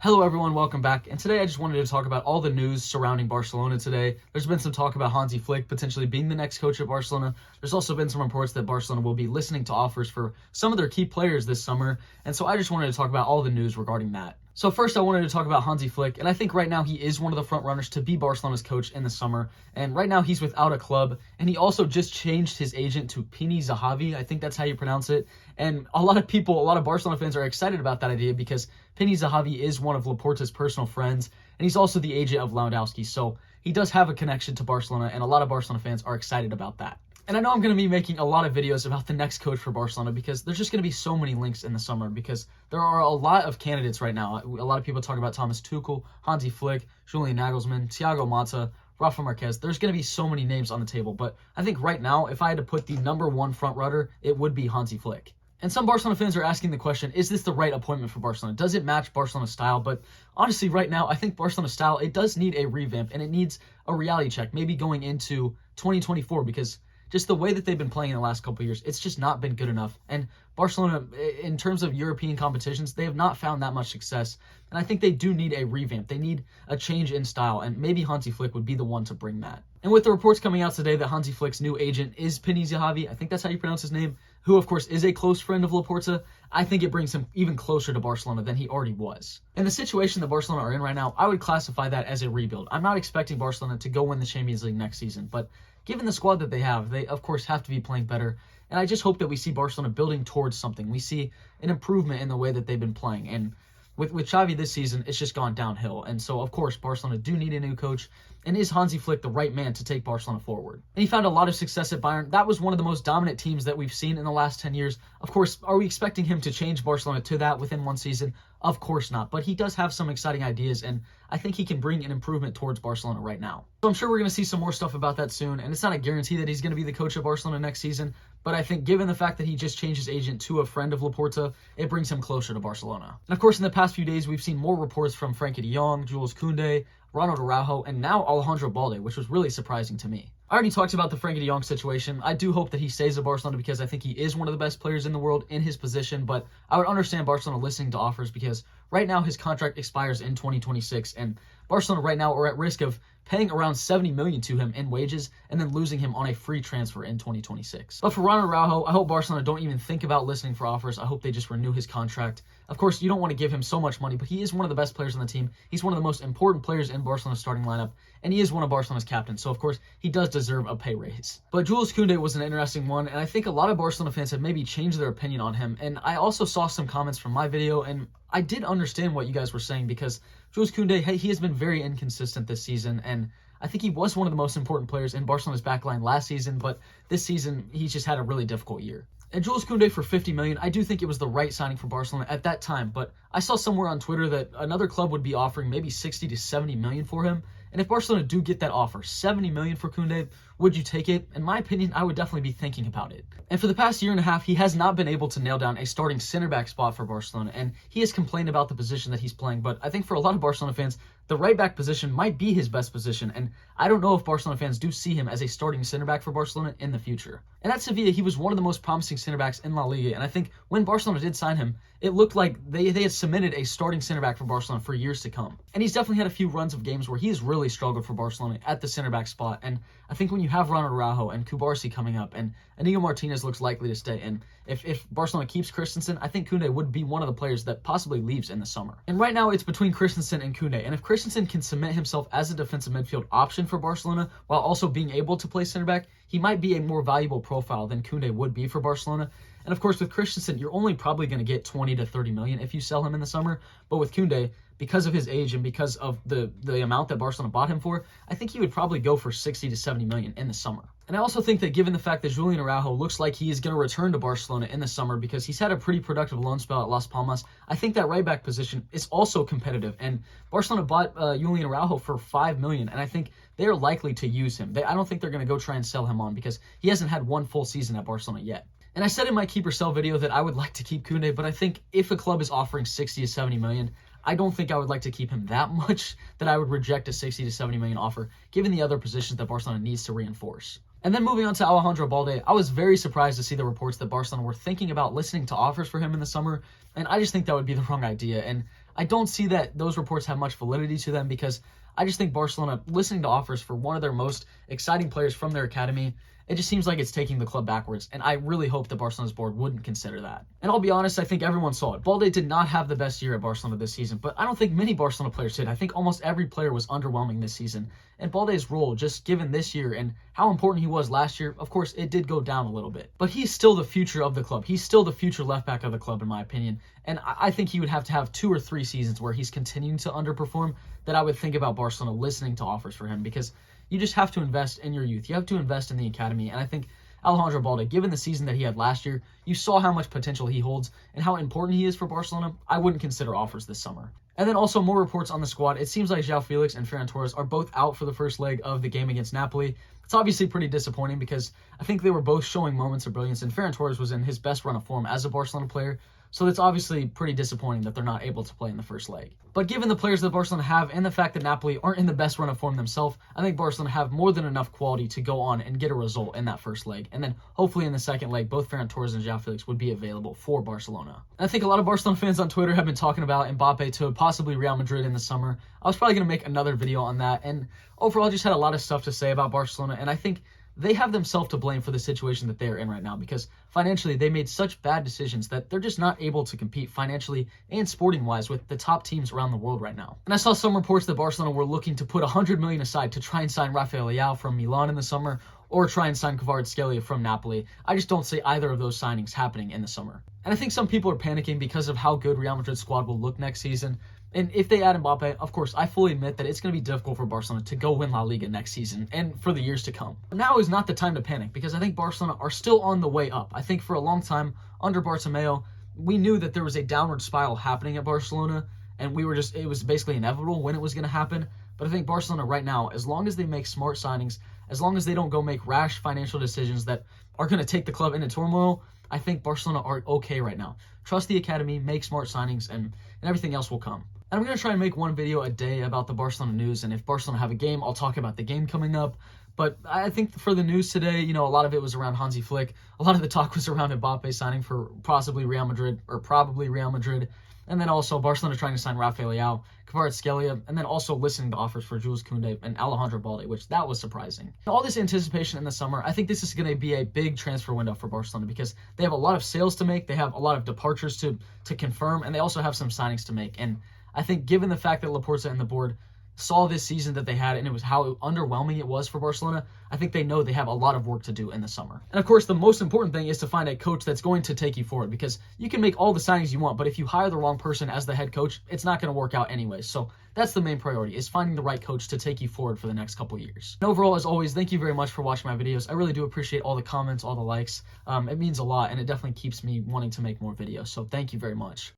Hello everyone, welcome back. And today I just wanted to talk about all the news surrounding Barcelona today. There's been some talk about Hansi Flick potentially being the next coach at Barcelona. There's also been some reports that Barcelona will be listening to offers for some of their key players this summer. And so I just wanted to talk about all the news regarding that. So first I wanted to talk about Hansi Flick, and I think right now he is one of the front runners to be Barcelona's coach in the summer. And right now he's without a club, and he also just changed his agent to Pini Zahavi. I think that's how you pronounce it. And a lot of Barcelona fans are excited about that idea because Pini Zahavi is one of Laporta's personal friends, and he's also the agent of Lewandowski. So he does have a connection to Barcelona, and a lot of Barcelona fans are excited about that. And I know I'm going to be making a lot of videos about the next coach for Barcelona because there's just going to be so many links in the summer because there are a lot of candidates right now. A lot of people talk about Thomas Tuchel, Hansi Flick, Julian Nagelsmann, Thiago Motta, Rafa Marquez. There's going to be so many names on the table, but I think right now, if I had to put the number one front runner, it would be Hansi Flick. And some Barcelona fans are asking the question, is this the right appointment for Barcelona? Does it match Barcelona's style? But honestly, right now, I think Barcelona's style, it does need a revamp, and it needs a reality check, maybe going into 2024, because just the way that they've been playing in the last couple of years, it's just not been good enough. And Barcelona, in terms of European competitions, they have not found that much success. And I think they do need a revamp. They need a change in style, and maybe Hansi Flick would be the one to bring that. And with the reports coming out today that Hansi Flick's new agent is Pini Zahavi, I think that's how you pronounce his name, who of course is a close friend of Laporta, I think it brings him even closer to Barcelona than he already was. And the situation that Barcelona are in right now, I would classify that as a rebuild. I'm not expecting Barcelona to go win the Champions League next season, but given the squad that they have, they of course have to be playing better. And I just hope that we see Barcelona building towards something. We see an improvement in the way that they've been playing. And with Xavi this season, it's just gone downhill. And so, of course, Barcelona do need a new coach. And is Hansi Flick the right man to take Barcelona forward? And he found a lot of success at Bayern. That was one of the most dominant teams that we've seen in the last 10 years. Of course, are we expecting him to change Barcelona to that within one season? Of course not. But he does have some exciting ideas, and I think he can bring an improvement towards Barcelona right now. So I'm sure we're going to see some more stuff about that soon. And it's not a guarantee that he's going to be the coach of Barcelona next season. But I think given the fact that he just changed his agent to a friend of Laporta, it brings him closer to Barcelona. And of course, in the past few days, we've seen more reports from Frenkie de Jong, Jules Koundé, Ronald Araujo, and now Alejandro Balde, which was really surprising to me. I already talked about the Frenkie de Jong situation. I do hope that he stays at Barcelona because I think he is one of the best players in the world in his position, but I would understand Barcelona listening to offers because right now his contract expires in 2026, and Barcelona right now are at risk of paying around $70 million to him in wages and then losing him on a free transfer in 2026. But for Ronald Araujo, I hope Barcelona don't even think about listening for offers. I hope they just renew his contract. Of course, you don't want to give him so much money, but he is one of the best players on the team. He's one of the most important players in Barcelona's starting lineup, and he is one of Barcelona's captains. So, of course, he does deserve a pay raise. But Jules Koundé was an interesting one, and I think a lot of Barcelona fans have maybe changed their opinion on him. And I also saw some comments from my video, and I did understand what you guys were saying because Jules Koundé, he has been very inconsistent this season, and I think he was one of the most important players in Barcelona's backline last season, but this season he's just had a really difficult year. And Jules Koundé for $50 million, I do think it was the right signing for Barcelona at that time, but I saw somewhere on Twitter that another club would be offering maybe 60 to 70 million for him. And if Barcelona do get that offer, 70 million for Koundé, would you take it? In my opinion, I would definitely be thinking about it. And for the past year and a half, he has not been able to nail down a starting center back spot for Barcelona, and he has complained about the position that he's playing, but I think for a lot of Barcelona fans, the right back position might be his best position, and I don't know if Barcelona fans do see him as a starting center back for Barcelona in the future. And at Sevilla, he was one of the most promising center backs in La Liga, and I think when Barcelona did sign him, it looked like they had cemented a starting center back for Barcelona for years to come. And he's definitely had a few runs of games where he's really struggled for Barcelona at the center back spot, and I think when you have Ronald Araujo and Cubarsí coming up, and Inigo Martinez looks likely to stay, and if Barcelona keeps Christensen, I think Koundé would be one of the players that possibly leaves in the summer. And right now, it's between Christensen and Koundé, and if Christensen can cement himself as a defensive midfield option for Barcelona while also being able to play center back, he might be a more valuable profile than Koundé would be for Barcelona. And of course, with Christensen, you're only probably going to get 20 to 30 million if you sell him in the summer. But with Koundé, because of his age and because of the amount that Barcelona bought him for, I think he would probably go for 60 to 70 million in the summer. And I also think that given the fact that Julian Araujo looks like he is going to return to Barcelona in the summer because he's had a pretty productive loan spell at Las Palmas, I think that right back position is also competitive. And Barcelona bought Julian Araujo for $5 million, and I think they are likely to use him. I don't think they're going to go try and sell him on because he hasn't had one full season at Barcelona yet. And I said in my keep or sell video that I would like to keep Koundé, but I think if a club is offering 60 to 70 million, I don't think I would like to keep him that much that I would reject a 60 to 70 million offer, given the other positions that Barcelona needs to reinforce. And then moving on to Alejandro Balde, I was very surprised to see the reports that Barcelona were thinking about listening to offers for him in the summer, and I just think that would be the wrong idea. And I don't see that those reports have much validity to them because I just think Barcelona, listening to offers for one of their most exciting players from their academy, it just seems like it's taking the club backwards, and I really hope that Barcelona's board wouldn't consider that. And I'll be honest, I think everyone saw it. Balde did not have the best year at Barcelona this season, but I don't think many Barcelona players did. I think almost every player was underwhelming this season. And Balde's role, just given this year and how important he was last year, of course, it did go down a little bit. But he's still the future of the club. He's still the future left back of the club, in my opinion. And I think he would have to have 2 or 3 seasons where he's continuing to underperform that I would think about Barcelona listening to offers for him, because you just have to invest in your youth. You have to invest in the academy. And I think Alejandro Balde, given the season that he had last year, you saw how much potential he holds and how important he is for Barcelona. I wouldn't consider offers this summer. And then also more reports on the squad. It seems like João Felix and Ferran Torres are both out for the first leg of the game against Napoli. It's obviously pretty disappointing because I think they were both showing moments of brilliance, and Ferran Torres was in his best run of form as a Barcelona player. So it's obviously pretty disappointing that they're not able to play in the first leg. But given the players that Barcelona have and the fact that Napoli aren't in the best run of form themselves, I think Barcelona have more than enough quality to go on and get a result in that first leg. And then hopefully in the second leg, both Ferran Torres and João Felix would be available for Barcelona. And I think a lot of Barcelona fans on Twitter have been talking about Mbappe to possibly Real Madrid in the summer. I was probably going to make another video on that. And overall, I just had a lot of stuff to say about Barcelona. And I think they have themselves to blame for the situation that they're in right now, because financially they made such bad decisions that they're just not able to compete financially and sporting wise with the top teams around the world right now. And I saw some reports that Barcelona were looking to put $100 million aside to try and sign Rafael Leao from Milan in the summer, or try and sign Kvaratskhelia from Napoli. I just don't see either of those signings happening in the summer. And I think some people are panicking because of how good Real Madrid's squad will look next season. And if they add Mbappe, of course, I fully admit that it's going to be difficult for Barcelona to go win La Liga next season and for the years to come. But now is not the time to panic, because I think Barcelona are still on the way up. I think for a long time, under Bartomeu, we knew that there was a downward spiral happening at Barcelona, and it was basically inevitable when it was going to happen. But I think Barcelona right now, as long as they make smart signings, as long as they don't go make rash financial decisions that are going to take the club into turmoil, I think Barcelona are okay right now. Trust the academy, make smart signings, and everything else will come. And I'm going to try and make one video a day about the Barcelona news, and if Barcelona have a game, I'll talk about the game coming up. But I think for the news today, a lot of it was around Hansi Flick. A lot of the talk was around Mbappe signing for possibly Real Madrid, or probably Real Madrid. And then also Barcelona trying to sign Rafael Leao, Kvaratskhelia, and then also listening to offers for Jules Koundé and Alejandro Balde, which that was surprising. All this anticipation in the summer, I think this is going to be a big transfer window for Barcelona, because they have a lot of sales to make, they have a lot of departures to confirm, and they also have some signings to make. And I think given the fact that Laporta and the board saw this season that they had, and it was how underwhelming it was for Barcelona, I think they know they have a lot of work to do in the summer. And of course, the most important thing is to find a coach that's going to take you forward, because you can make all the signings you want, but if you hire the wrong person as the head coach, it's not going to work out anyways. So that's the main priority, is finding the right coach to take you forward for the next couple years. And overall, as always, thank you very much for watching my videos. I really do appreciate all the comments, all the likes. It means a lot, and it definitely keeps me wanting to make more videos. So thank you very much.